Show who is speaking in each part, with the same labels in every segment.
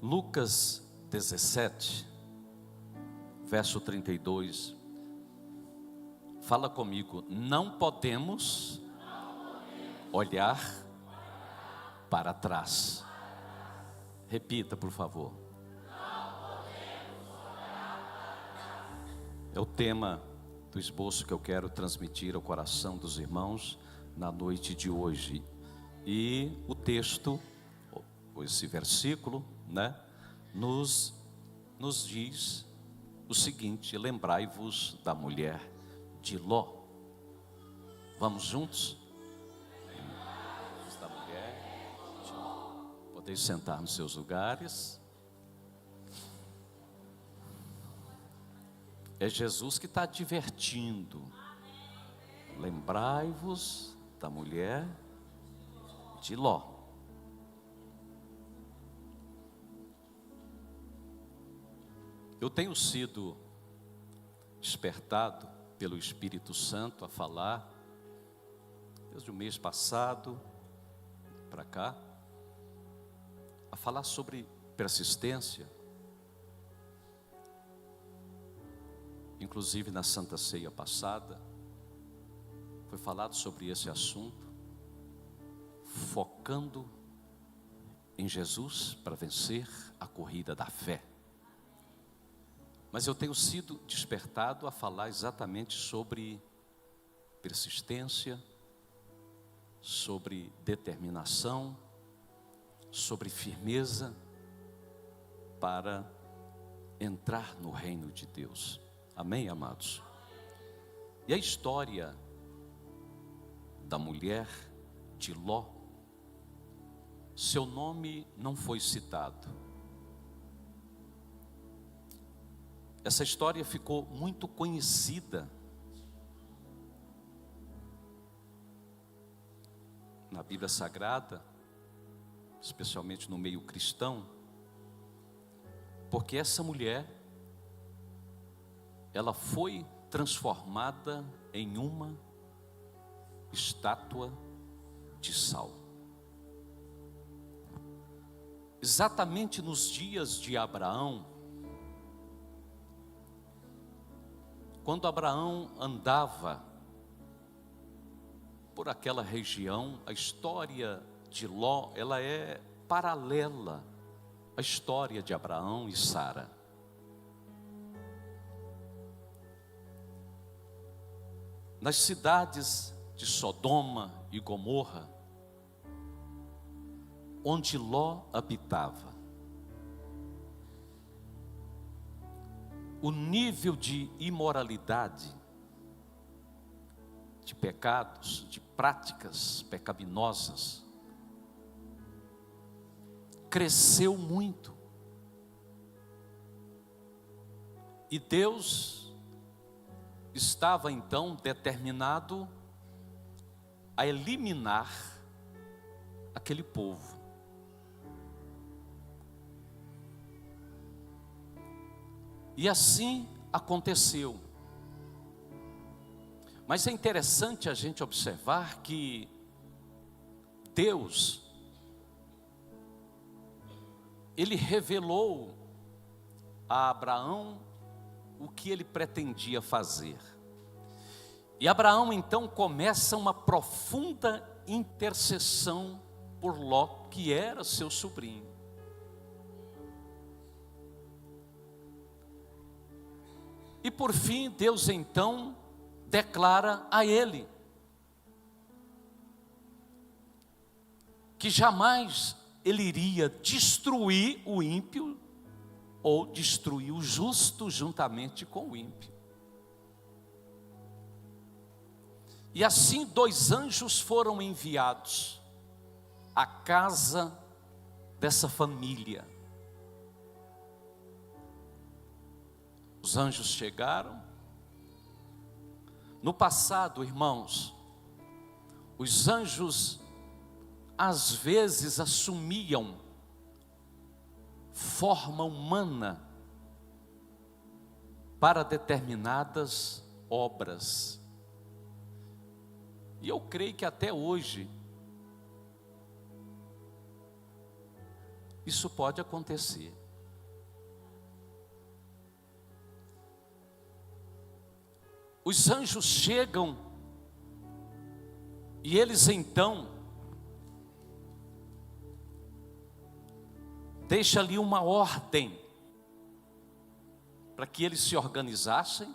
Speaker 1: Lucas 17, verso 32, fala comigo: não podemos olhar para trás. Repita, por favor. É o tema do esboço que eu quero transmitir ao coração dos irmãos na noite de hoje. E o texto, ou esse versículo, nos diz o seguinte: lembrai-vos da mulher de Ló. Vamos juntos? Lembrai-vos da mulher de Ló. Podeis sentar nos seus lugares. É Jesus que está advertindo. Lembrai-vos da mulher de Ló. Eu tenho sido despertado pelo Espírito Santo a falar, desde o mês passado para cá, a falar sobre persistência. Inclusive na Santa Ceia passada, foi falado sobre esse assunto, focando em Jesus para vencer a corrida da fé. Mas eu tenho sido despertado a falar exatamente sobre persistência, sobre determinação, sobre firmeza para entrar no reino de Deus. Amém, amados? E a história da mulher de Ló, seu nome não foi citado. Essa história ficou muito conhecida na Bíblia Sagrada, especialmente no meio cristão, porque essa mulher, ela foi transformada em uma estátua de sal. Exatamente nos dias de Abraão, quando Abraão andava por aquela região, a história de Ló, ela é paralela à história de Abraão e Sara. Nas cidades de Sodoma e Gomorra, onde Ló habitava, o nível de imoralidade, de pecados, de práticas pecaminosas, cresceu muito. E Deus estava então determinado a eliminar aquele povo. E assim aconteceu. Mas é interessante a gente observar que Deus, Ele revelou a Abraão o que ele pretendia fazer. E Abraão então começa uma profunda intercessão por Ló, que era seu sobrinho. E por fim, Deus então declara a ele que jamais ele iria destruir o ímpio ou destruir o justo juntamente com o ímpio. E assim 2 anjos foram enviados à casa dessa família. Os anjos chegaram. No passado, irmãos, os anjos às vezes assumiam forma humana para determinadas obras. E eu creio que até hoje Isso pode acontecer. Os anjos chegam e eles então deixam ali uma ordem para que eles se organizassem.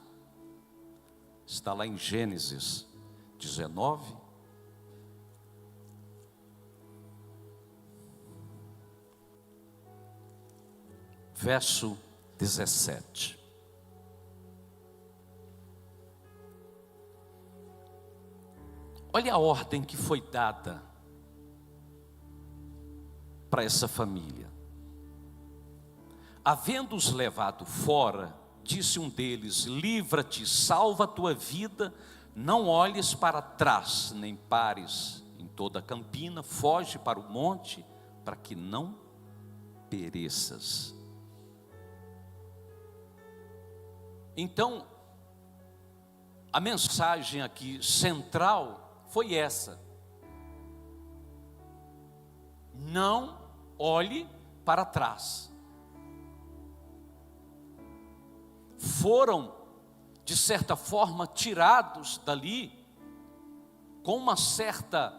Speaker 1: Está lá em Gênesis 19. Verso 17. Olha a ordem que foi dada para essa família. Havendo-os levado fora, disse um deles: livra-te, salva a tua vida, não olhes para trás, nem pares em toda a campina, foge para o monte, para que não pereças. Então, a mensagem aqui central foi essa: não olhe para trás. Foram, de certa forma, tirados dali com uma certa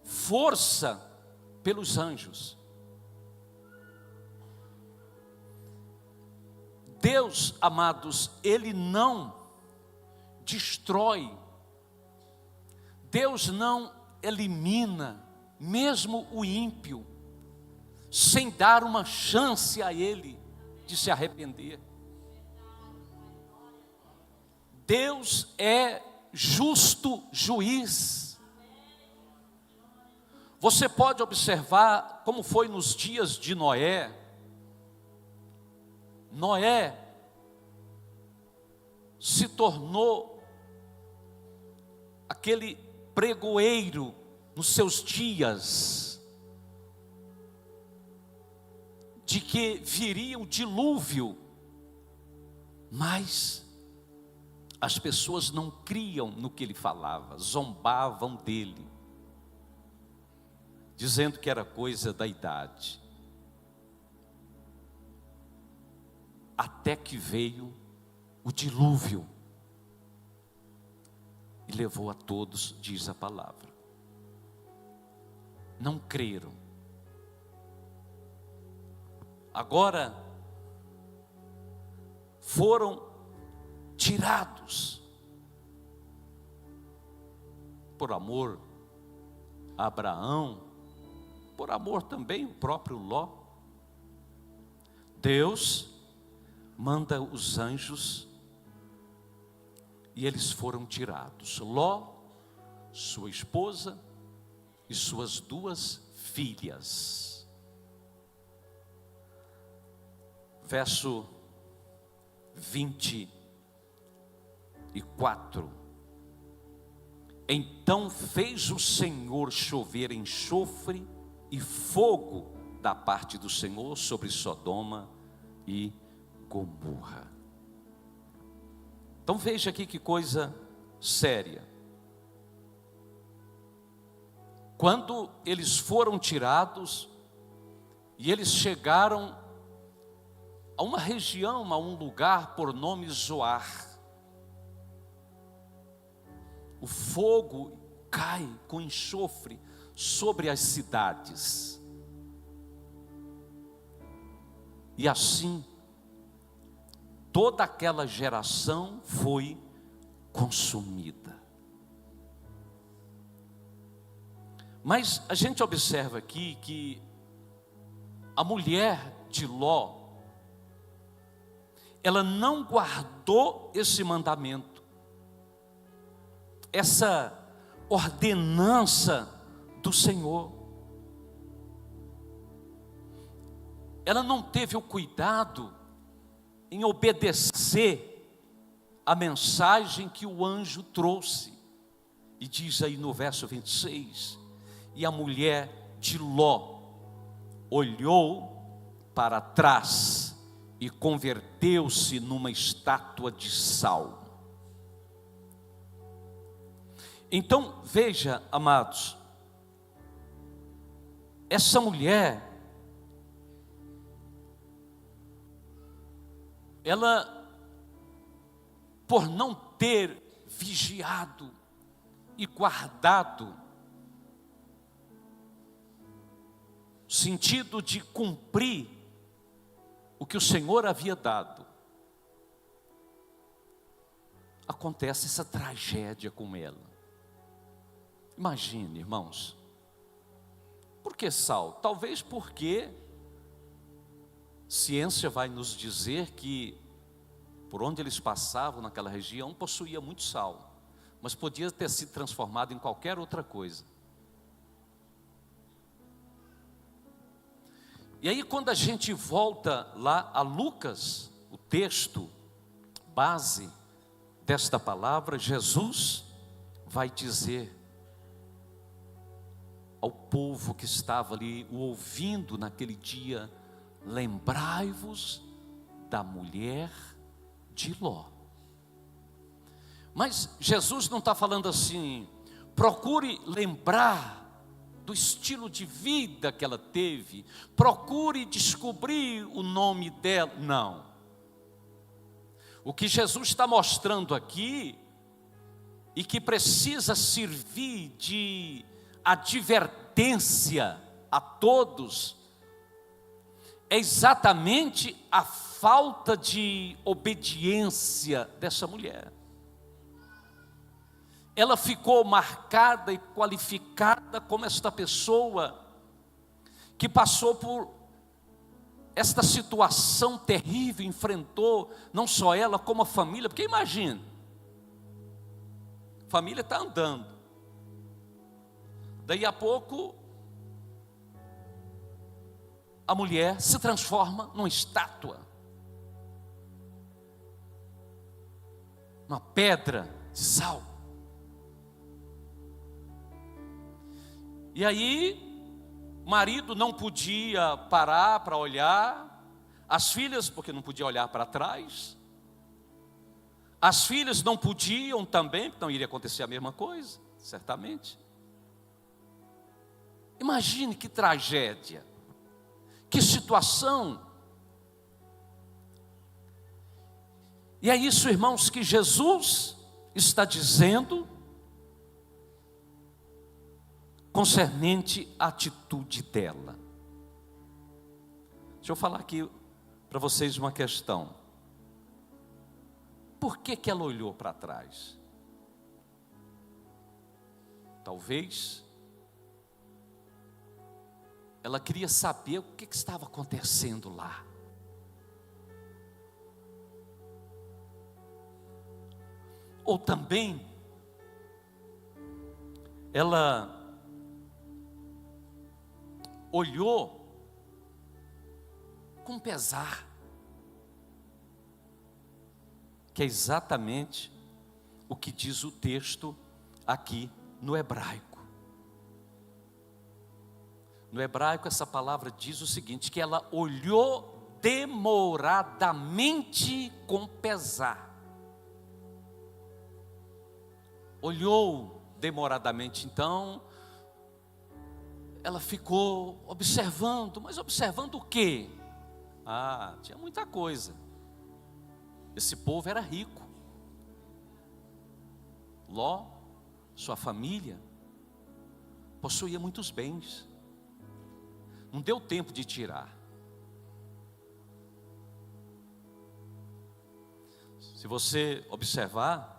Speaker 1: força pelos anjos. Deus, amados, Ele não destrói, Deus não elimina, mesmo o ímpio, sem dar uma chance a ele de se arrepender. Deus é justo juiz. Você pode observar como foi nos dias de Noé. Noé se tornou aquele pregoeiro nos seus dias, de que viria o dilúvio, mas as pessoas não criam no que ele falava, zombavam dele, dizendo que era coisa da idade. Até que veio o dilúvio e levou a todos, diz a palavra. Não creram. Agora foram tirados por amor a Abraão, por amor também o próprio Ló. Deus manda os anjos e eles foram tirados. Ló, sua esposa e suas 2 filhas. Verso 24. Então fez o Senhor chover enxofre e fogo da parte do Senhor sobre Sodoma e Gomorra. Então veja aqui que coisa séria. Quando eles foram tirados e eles chegaram a uma região, a um lugar por nome Zoar, o fogo cai com enxofre sobre as cidades. E assim, toda aquela geração foi consumida. Mas a gente observa aqui que a mulher de Ló, ela não guardou esse mandamento, essa ordenança do Senhor. Ela não teve o cuidado em obedecer a mensagem que o anjo trouxe. E diz aí no verso 26, e a mulher de Ló olhou para trás e converteu-se numa estátua de sal. Então veja, amados, essa mulher, ela, por não ter vigiado e guardado, o sentido de cumprir o que o Senhor havia dado, acontece essa tragédia com ela. Imagine, irmãos, por que sal? Talvez porque ciência vai nos dizer que por onde eles passavam naquela região possuía muito sal, mas podia ter sido transformado em qualquer outra coisa. E aí, quando a gente volta lá a Lucas, o texto base desta palavra, Jesus vai dizer ao povo que estava ali o ouvindo naquele dia: lembrai-vos da mulher de Ló. Mas Jesus não está falando assim, procure lembrar do estilo de vida que ela teve, procure descobrir o nome dela. Não. O que Jesus está mostrando aqui, e que precisa servir de advertência a todos, é exatamente a falta de obediência dessa mulher. Ela ficou marcada e qualificada como esta pessoa que passou por esta situação terrível, enfrentou não só ela como a família, porque imagina, a família está andando, daí a pouco a mulher se transforma numa estátua, uma pedra de sal. E aí, o marido não podia parar para olhar, as filhas, porque não podia olhar para trás, as filhas não podiam também, porque não iria acontecer a mesma coisa, certamente. Imagine que tragédia, que situação. E é isso, irmãos, que Jesus está dizendo concernente à atitude dela. Deixa eu falar aqui para vocês uma questão. Por que ela olhou para trás? Talvez ela queria saber o que estava acontecendo lá. Ou também ela olhou com pesar, que é exatamente o que diz o texto aqui no hebraico. No hebraico essa palavra diz o seguinte, que ela olhou demoradamente com pesar. Olhou demoradamente, então ela ficou observando, mas observando o quê? Tinha muita coisa. Esse povo era rico. Ló, sua família, possuía muitos bens. Não deu tempo de tirar. Se você observar,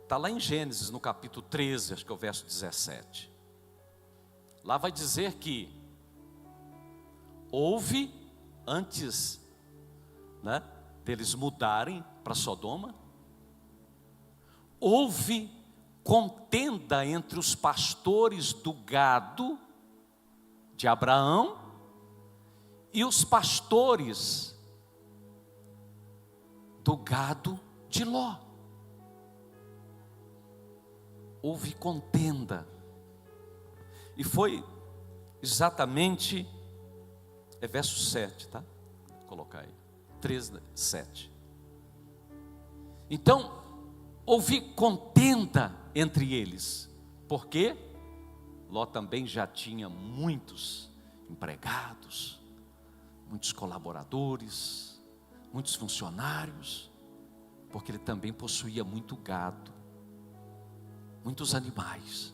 Speaker 1: está lá em Gênesis, no capítulo 13, acho que é o verso 17. Lá vai dizer que houve, antes deles mudarem para Sodoma, houve contenda entre os pastores do gado de Abraão e os pastores do gado de Ló. Houve contenda, e foi exatamente, é verso 7, tá? Vou colocar aí, 13, 7. Então, houve contenda entre eles, porque Ló também já tinha muitos empregados, muitos colaboradores, muitos funcionários, porque ele também possuía muito gado, muitos animais.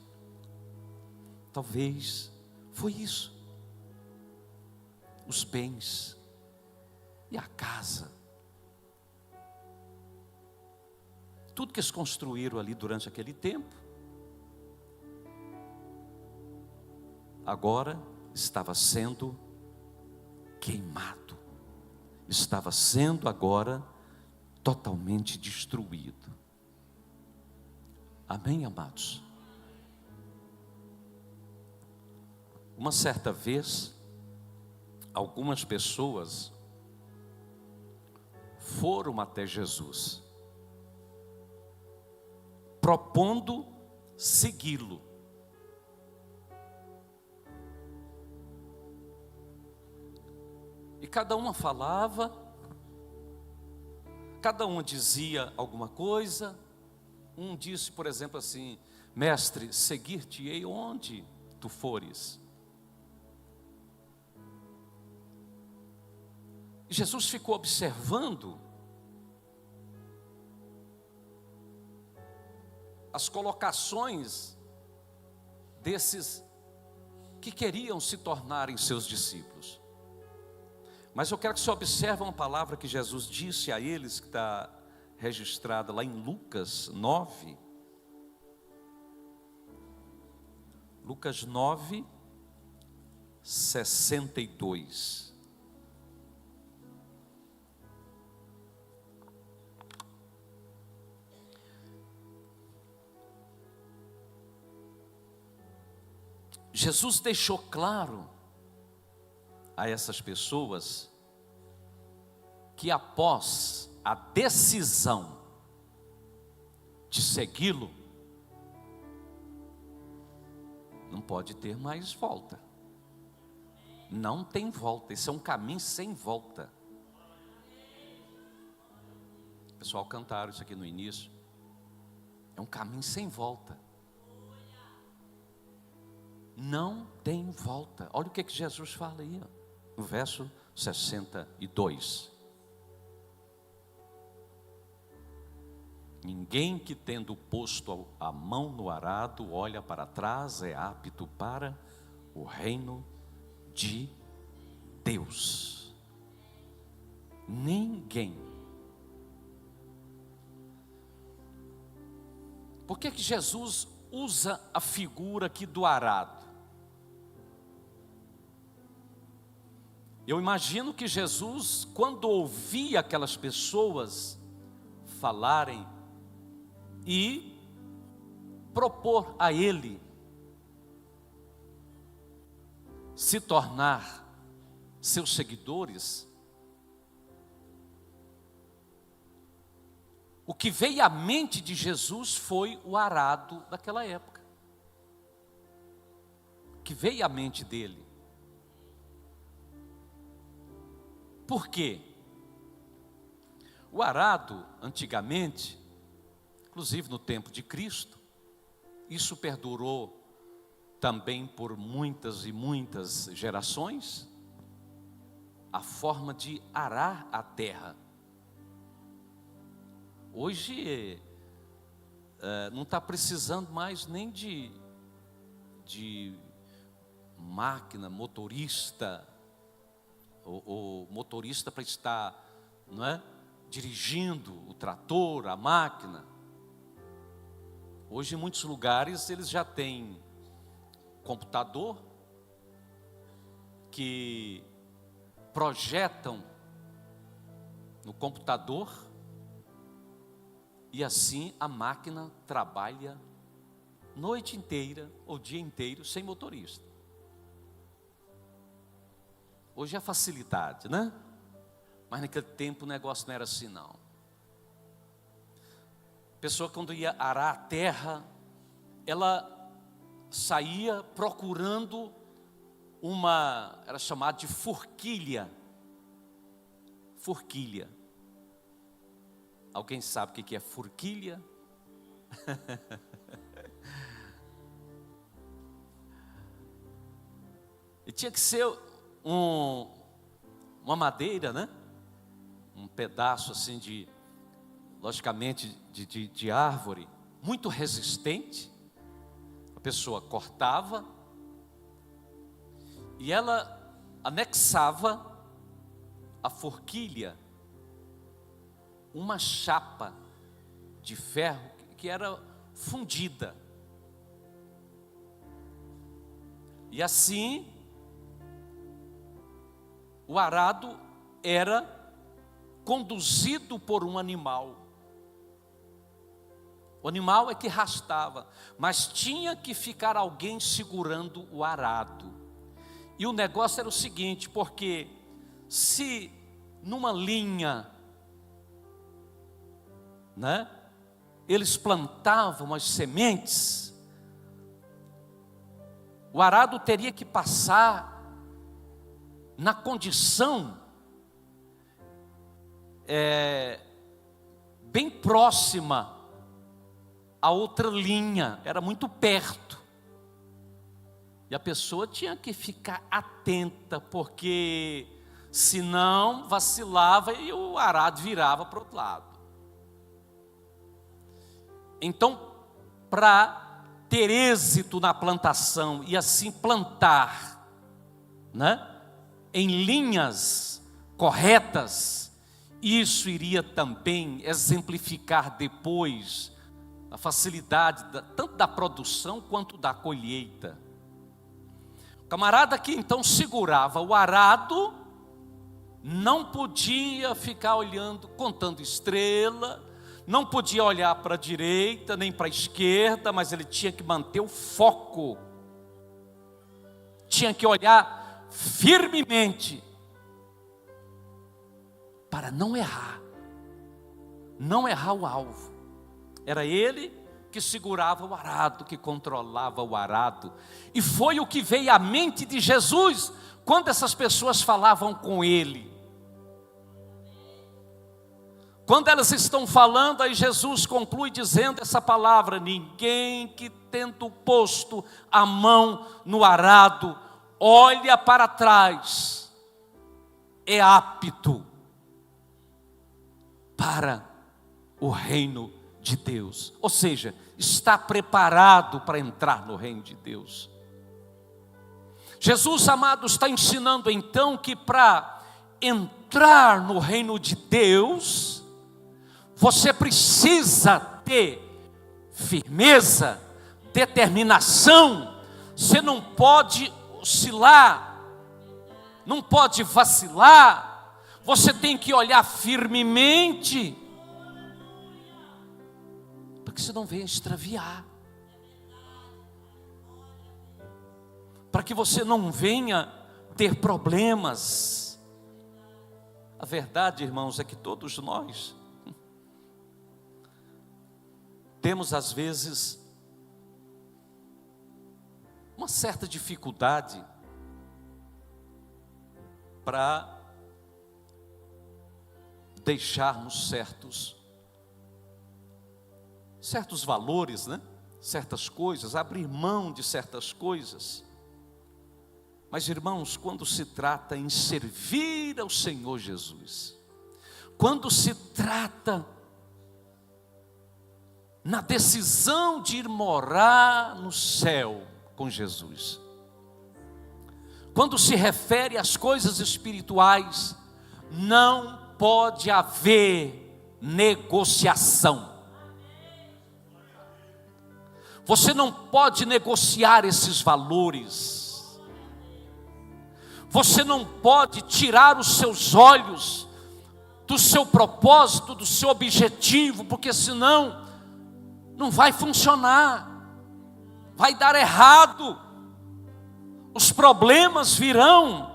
Speaker 1: Talvez foi isso. Os bens e a casa. Tudo que eles construíram ali durante aquele tempo, agora estava sendo queimado. Estava sendo agora totalmente destruído. Amém, amados? Uma certa vez, algumas pessoas foram até Jesus, propondo segui-lo. E cada uma falava, cada uma dizia alguma coisa. Um disse, por exemplo, assim: mestre, seguir-te-ei onde tu fores. E Jesus ficou observando as colocações desses que queriam se tornarem seus discípulos. Mas eu quero que você observe uma palavra que Jesus disse a eles, que está registrada lá em Lucas 9. Lucas 9, 62. Jesus deixou claro a essas pessoas que após a decisão de segui-lo, não pode ter mais volta. Não tem volta, esse é um caminho sem volta. O pessoal cantaram isso aqui no início. É um caminho sem volta. Não tem volta. Olha o que Jesus fala aí, ó. No verso 62. Ninguém que tendo posto a mão no arado olha para trás é apto para o reino de Deus. Ninguém. Por que Jesus usa a figura aqui do arado? Eu imagino que Jesus, quando ouvia aquelas pessoas falarem e propor a ele se tornar seus seguidores, o que veio à mente de Jesus foi o arado daquela época. O que veio à mente dele. Por quê? O arado, antigamente, inclusive no tempo de Cristo, isso perdurou também por muitas e muitas gerações, a forma de arar a terra. Hoje não está precisando mais nem de máquina, motorista, ou motorista para estar, não é, dirigindo o trator, a máquina. Hoje em muitos lugares eles já têm computador que projetam no computador e assim a máquina trabalha noite inteira ou dia inteiro sem motorista. Hoje é facilidade, né? Mas naquele tempo o negócio não era assim não. A pessoa quando ia arar a terra, ela saía procurando era chamada de forquilha. Forquilha. Alguém sabe o que é forquilha? E tinha que ser uma madeira, né? Um pedaço assim logicamente de árvore, muito resistente. A pessoa cortava e ela anexava a forquilha uma chapa de ferro que era fundida. E assim, o arado era conduzido por um animal. O animal é que arrastava, mas tinha que ficar alguém segurando o arado. E o negócio era o seguinte, porque se numa linha, né, eles plantavam as sementes, o arado teria que passar na condição bem próxima à outra linha, era muito perto. E a pessoa tinha que ficar atenta, porque senão vacilava e o arado virava para o outro lado. Então, para ter êxito na plantação e assim plantar, né, em linhas corretas, isso iria também exemplificar depois a facilidade tanto da produção quanto da colheita. O camarada que então segurava o arado não podia ficar olhando, contando estrela, não podia olhar para a direita nem para a esquerda, mas ele tinha que manter o foco, tinha que olhar firmemente para não errar o alvo. Era ele que segurava o arado, que controlava o arado. E foi o que veio à mente de Jesus quando essas pessoas falavam com ele. Quando elas estão falando, aí Jesus conclui dizendo essa palavra: ninguém que tendo posto a mão no arado olha para trás é apto para o reino de Deus. Ou seja, está preparado para entrar no reino de Deus. Jesus, amados, está ensinando então que para entrar no reino de Deus, você precisa ter firmeza, determinação. Você não pode oscilar, não pode vacilar. Você tem que olhar firmemente, para que você não venha extraviar, para que você não venha ter problemas. A verdade, irmãos, é que todos nós temos às vezes uma certa dificuldade para deixarmos certos valores, né? Certas coisas, abrir mão de certas coisas. Mas, irmãos, quando se trata em servir ao Senhor Jesus, quando se trata na decisão de ir morar no céu com Jesus, quando se refere às coisas espirituais, não pode haver negociação. Você não pode negociar esses valores. Você não pode tirar os seus olhos do seu propósito, do seu objetivo, porque senão não vai funcionar, vai dar errado, os problemas virão.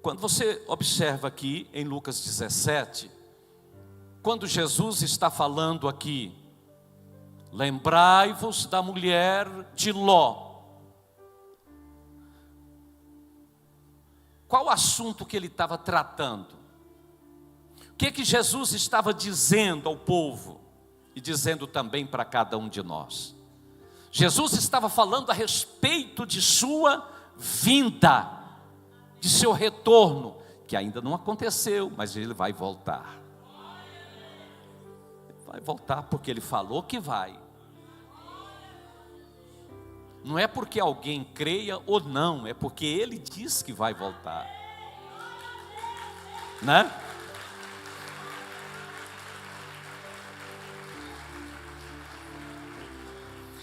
Speaker 1: Quando você observa aqui em Lucas 17, quando Jesus está falando aqui, lembrai-vos da mulher de Ló. Qual o assunto que ele estava tratando? O que Jesus estava dizendo ao povo e dizendo também para cada um de nós? Jesus estava falando a respeito de sua vinda, de seu retorno, que ainda não aconteceu, mas ele vai voltar. Vai voltar porque ele falou que vai. Não é porque alguém creia ou não, é porque ele diz que vai voltar, né?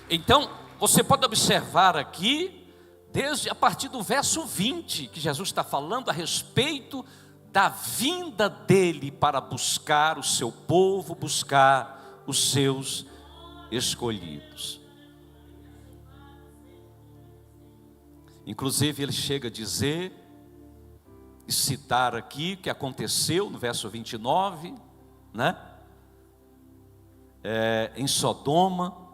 Speaker 1: Então, você pode observar aqui, desde a partir do verso 20, que Jesus está falando a respeito da vinda dele para buscar o seu povo, buscar os seus escolhidos. Inclusive ele chega a dizer, e citar aqui o que aconteceu no verso 29, né? Em Sodoma,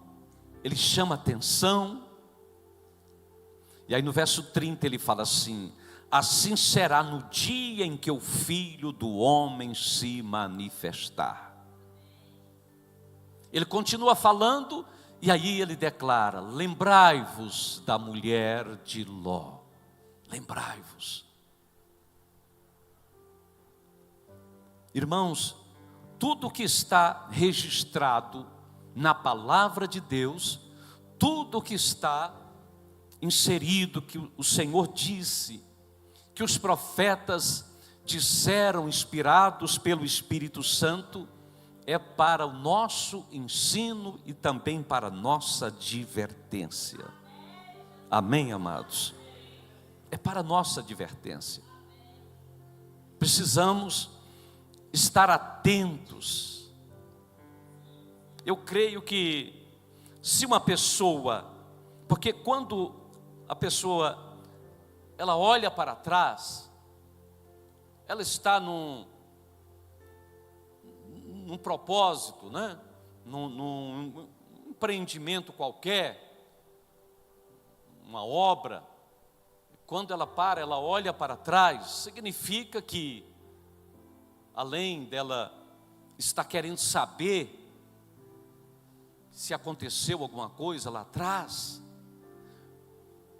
Speaker 1: ele chama atenção, e aí no verso 30 ele fala assim: assim será no dia em que o Filho do Homem se manifestar. Ele continua falando, e aí ele declara: lembrai-vos da mulher de Ló. Lembrai-vos. Irmãos, tudo que está registrado na palavra de Deus, tudo que está inserido, que o Senhor disse, que os profetas disseram, inspirados pelo Espírito Santo, é para o nosso ensino e também para a nossa advertência. Amém, amados? É para a nossa advertência. Precisamos estar atentos. Eu creio que se uma pessoa, porque quando a pessoa ela olha para trás, ela está num propósito, né? num empreendimento qualquer, uma obra. Quando ela para, ela olha para trás, significa que, além dela estar querendo saber se aconteceu alguma coisa lá atrás,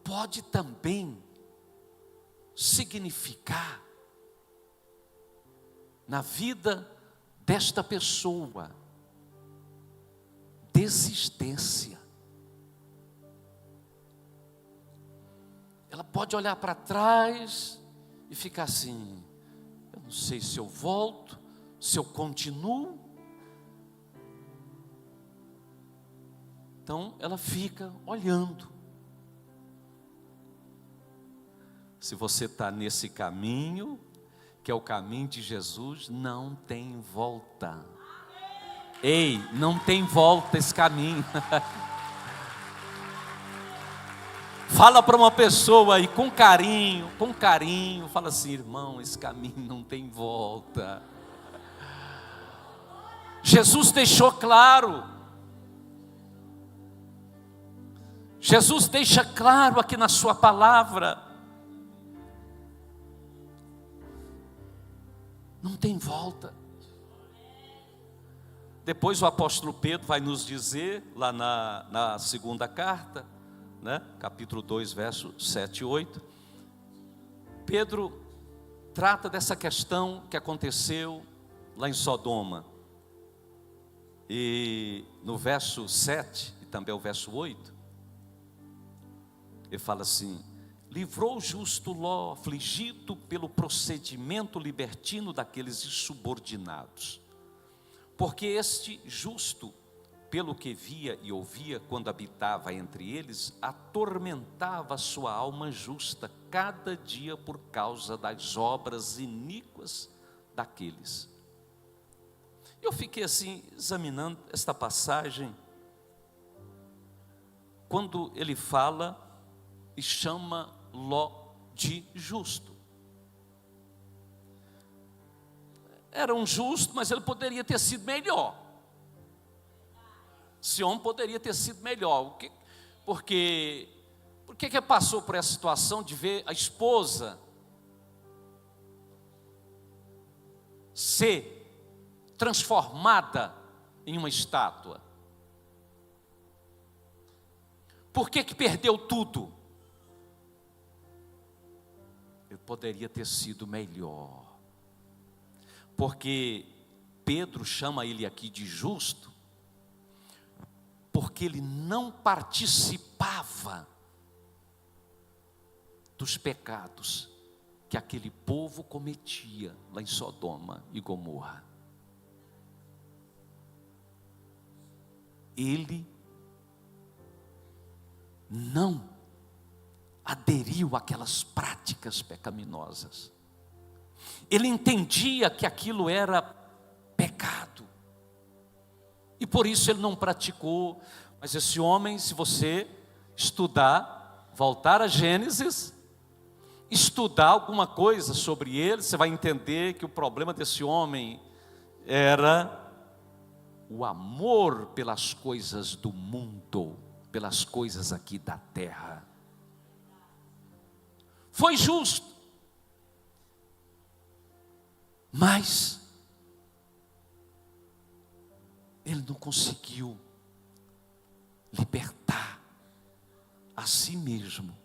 Speaker 1: pode também significar na vida desta pessoa desistência. Ela pode olhar para trás e ficar assim: eu não sei se eu volto, se eu continuo. Então ela fica olhando. Se você está nesse caminho, que é o caminho de Jesus, não tem volta. Ei, não tem volta esse caminho. Fala para uma pessoa aí com carinho, fala assim: irmão, esse caminho não tem volta. Jesus deixou claro. Jesus deixa claro aqui na sua palavra. Não tem volta. Depois o apóstolo Pedro vai nos dizer, lá na segunda carta, né? Capítulo 2, verso 7 e 8. Pedro trata dessa questão que aconteceu lá em Sodoma. E no verso 7 e também o verso 8, ele fala assim: livrou o justo Ló, afligido pelo procedimento libertino daqueles insubordinados. Porque este justo, pelo que via e ouvia quando habitava entre eles, atormentava a sua alma justa cada dia por causa das obras iníquas daqueles. Eu fiquei assim, examinando esta passagem, quando ele fala e chama Ló de justo. Era um justo, mas ele poderia ter sido melhor. Esse homem poderia ter sido melhor. Por que passou por essa situação de ver a esposa ser transformada em uma estátua? Por que perdeu tudo? poderia ter sido melhor. Porque Pedro chama ele aqui de justo, porque ele não participava dos pecados que aquele povo cometia lá em Sodoma e Gomorra. Ele não aderiu àquelas práticas pecaminosas. Ele entendia que aquilo era pecado, e por isso ele não praticou. Mas esse homem, se você estudar, voltar a Gênesis, estudar alguma coisa sobre ele, você vai entender que o problema desse homem era o amor pelas coisas do mundo, pelas coisas aqui da terra. Foi justo, mas ele não conseguiu libertar a si mesmo.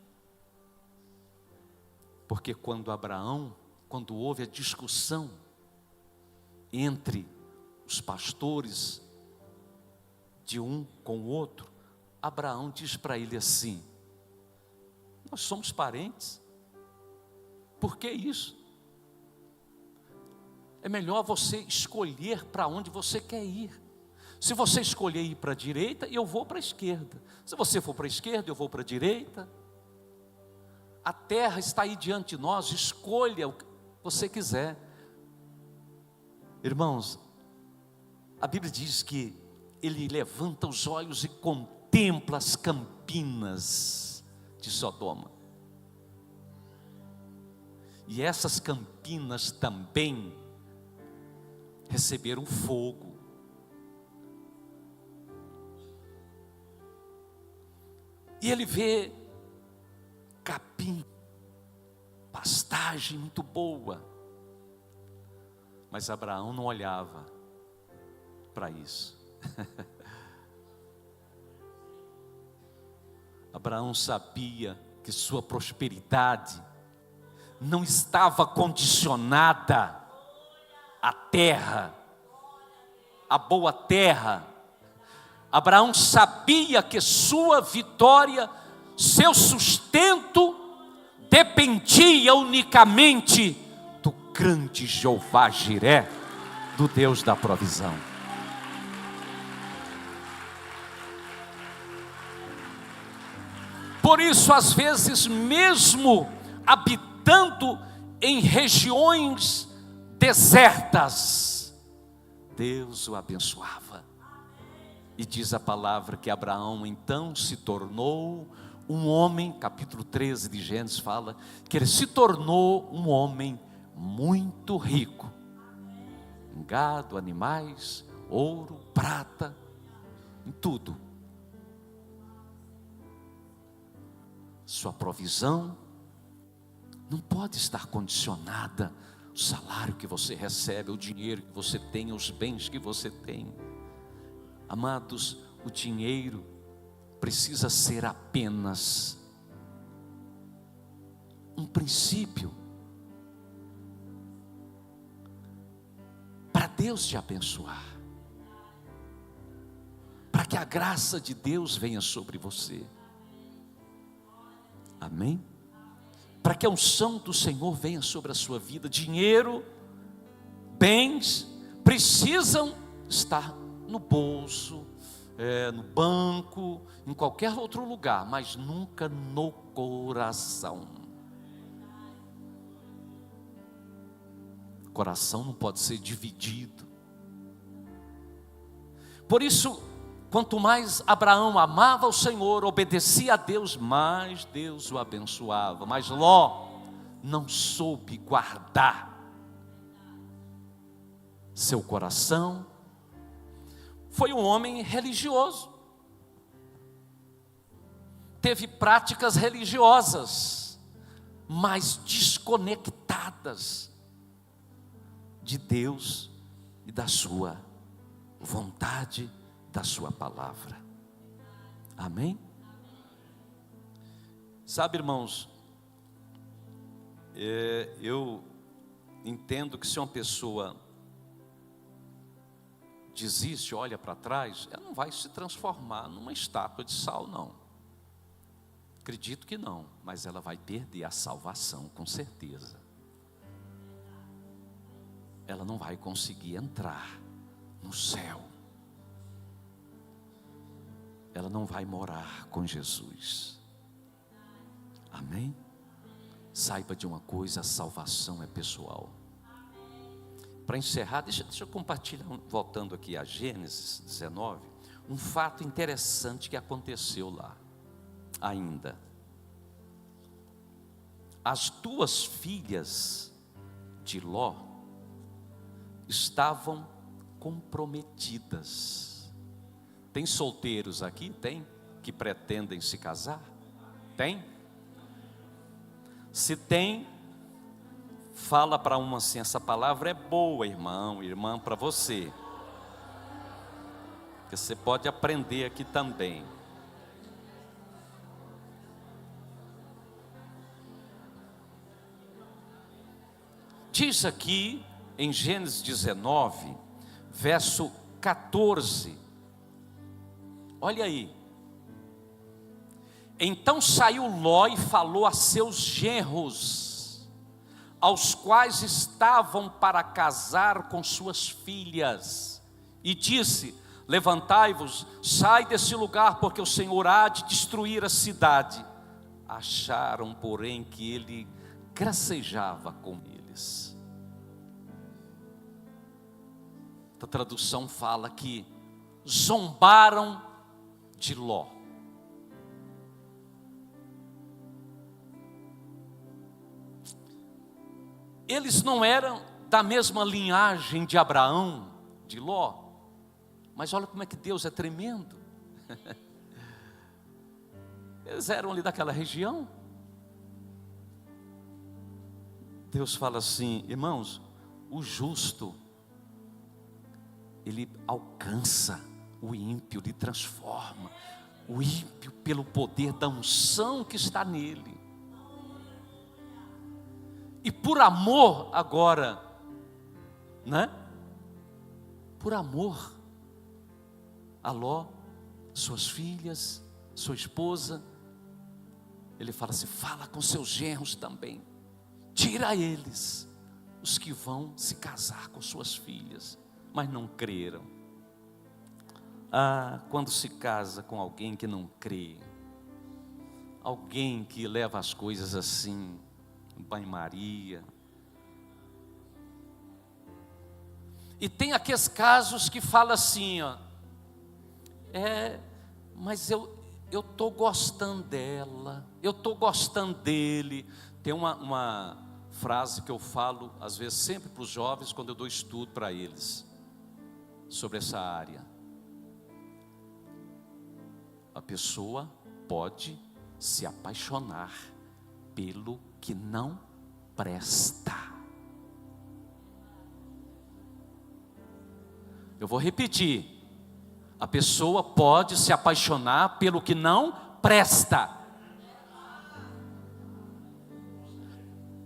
Speaker 1: Porque quando houve a discussão entre os pastores de um com o outro, Abraão diz para ele assim: nós somos parentes, por que isso? É melhor você escolher para onde você quer ir. Se você escolher ir para a direita, eu vou para a esquerda. Se você for para a esquerda, eu vou para a direita. A terra está aí diante de nós, escolha o que você quiser. Irmãos, a Bíblia diz que ele levanta os olhos e contempla as campinas de Sodoma. E essas campinas também receberam fogo. E ele vê capim, pastagem muito boa. Mas Abraão não olhava para isso. Abraão sabia que sua prosperidade não estava condicionada à terra, à boa terra. Abraão sabia que sua vitória, seu sustento, dependia unicamente do grande Jeová Jiré, do Deus da provisão. Por isso, às vezes, mesmo habitando em regiões desertas, Deus o abençoava. E diz a palavra que Abraão então se tornou um homem, capítulo 13 de Gênesis fala, que ele se tornou um homem muito rico, em gado, animais, ouro, prata, em tudo. Sua provisão não pode estar condicionada ao salário que você recebe, ao dinheiro que você tem, aos bens que você tem. Amados, o dinheiro precisa ser apenas um princípio para Deus te abençoar, para que a graça de Deus venha sobre você. Amém? Para que a unção do Senhor venha sobre a sua vida. Dinheiro, bens precisam estar no bolso, no banco, em qualquer outro lugar, mas nunca no coração. O coração não pode ser dividido. Por isso, quanto mais Abraão amava o Senhor, obedecia a Deus, mais Deus o abençoava. Mas Ló não soube guardar seu coração. Foi um homem religioso, teve práticas religiosas, mas desconectadas de Deus e da sua vontade, da sua palavra. Amém? Sabe, irmãos, Eu entendo que se uma pessoa desiste, olha para trás, ela não vai se transformar numa estátua de sal, não. Acredito que não, mas ela vai perder a salvação, com certeza. Ela não vai conseguir entrar no céu. Ela não vai morar com Jesus. Amém? Saiba de uma coisa, a salvação é pessoal. Para encerrar, deixa eu compartilhar, voltando aqui a Gênesis 19, um fato interessante que aconteceu lá ainda. As duas filhas de Ló estavam comprometidas. Tem solteiros aqui? Tem? Que pretendem se casar? Tem? Se tem, fala para uma assim, essa palavra é boa, irmão, irmã, para você. Que você pode aprender aqui também. Diz aqui em Gênesis 19, verso 14. Olha aí. Então saiu Ló e falou a seus genros, aos quais estavam para casar com suas filhas, e disse: levantai-vos, sai desse lugar, porque o Senhor há de destruir a cidade. Acharam, porém, que ele gracejava com eles. A tradução fala que zombaram de Ló. Eles não eram da mesma linhagem de Abraão, de Ló, mas olha como é que Deus é tremendo. Eles eram ali daquela região. Deus fala assim, irmãos, o justo, ele alcança o ímpio, ele transforma o ímpio pelo poder da unção que está nele. E por amor agora, né? Por amor a Ló, suas filhas, sua esposa, ele fala assim, fala com seus genros também, tira eles, os que vão se casar com suas filhas, mas não creram. Quando se casa com alguém que não crê, alguém que leva as coisas assim, banho-maria. E tem aqueles casos que fala assim, ó, mas eu estou gostando dela, eu estou gostando dele. Tem uma frase que eu falo, às vezes, sempre para os jovens, quando eu dou estudo para eles, sobre essa área. A pessoa pode se apaixonar pelo que não presta. Eu vou repetir. A pessoa pode se apaixonar pelo que não presta.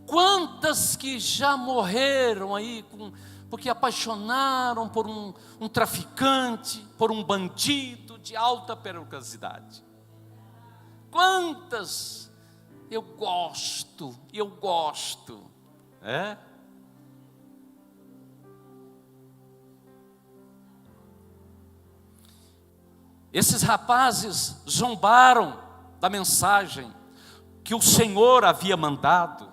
Speaker 1: Quantas que já morreram aí porque apaixonaram por um traficante, por um bandido de alta periculosidade. Quantas? Eu gosto. Esses rapazes zombaram da mensagem que o Senhor havia mandado.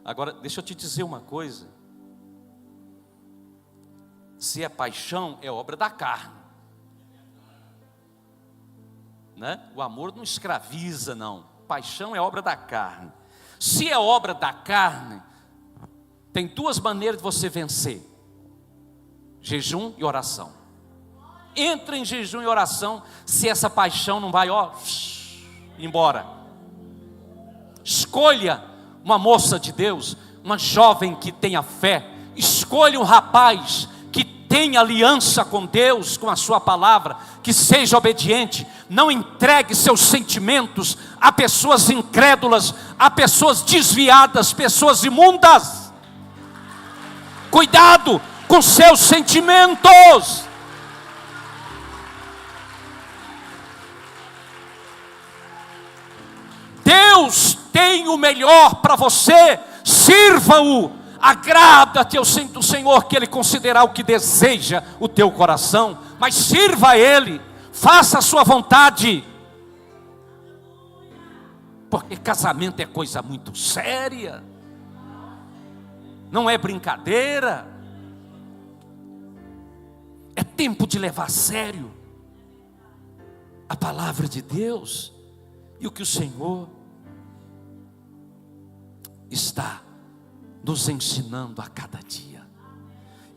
Speaker 1: Agora, deixa eu te dizer uma coisa. Se é paixão, é obra da carne, né? O amor não escraviza, não. Paixão é obra da carne. Se é obra da carne, tem duas maneiras de você vencer: jejum e oração. Entra em jejum e oração, se essa paixão não vai, embora. Escolha uma moça de Deus, uma jovem que tenha fé. Escolha um rapaz que mantenha aliança com Deus, com a sua palavra, que seja obediente, não entregue seus sentimentos a pessoas incrédulas, a pessoas desviadas, pessoas imundas. Cuidado com seus sentimentos. Deus tem o melhor para você, sirva-o, agrada-te ao Senhor, que Ele considerar o que deseja o teu coração, mas sirva a Ele, faça a sua vontade, porque casamento é coisa muito séria, não é brincadeira, é tempo de levar a sério a palavra de Deus e o que o Senhor está nos ensinando a cada dia.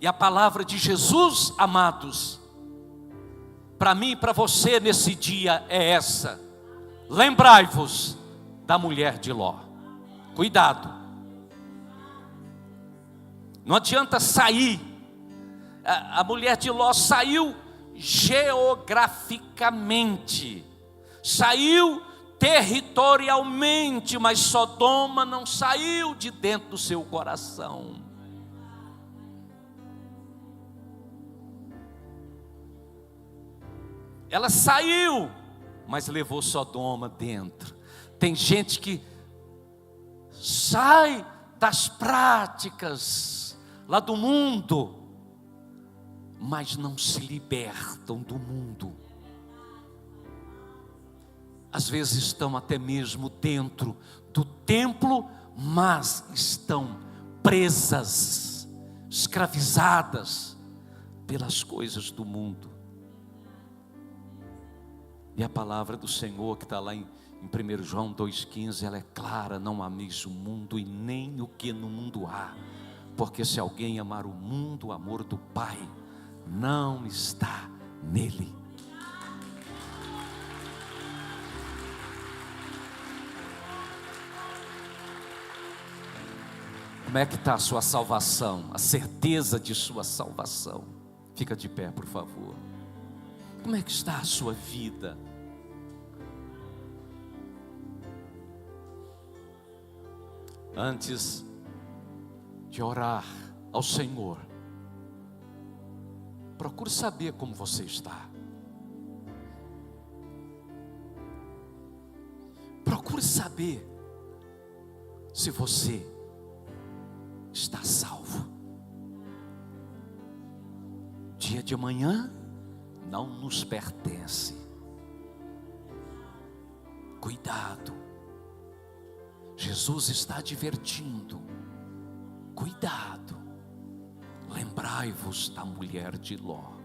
Speaker 1: E a palavra de Jesus, amados, para mim e para você nesse dia é essa: lembrai-vos da mulher de Ló. Cuidado, não adianta sair. A mulher de Ló saiu geograficamente, saiu territorialmente, mas Sodoma não saiu de dentro do seu coração. Ela saiu, mas levou Sodoma dentro. Tem gente que sai das práticas lá do mundo, mas não se libertam do mundo. Às vezes estão até mesmo dentro do templo, mas estão presas, escravizadas pelas coisas do mundo. E a palavra do Senhor que está lá em 1 João 2,15, ela é clara: não ameis o mundo e nem o que no mundo há, porque se alguém amar o mundo, o amor do Pai não está nele. Como é que está a sua salvação? A certeza de sua salvação. Fica de pé, por favor. Como é que está a sua vida? Antes de orar ao Senhor, procure saber como você está. Procure saber se você está salvo. Dia de amanhã não nos pertence. Cuidado. Jesus está advertindo. Cuidado. Lembrai-vos da mulher de Ló.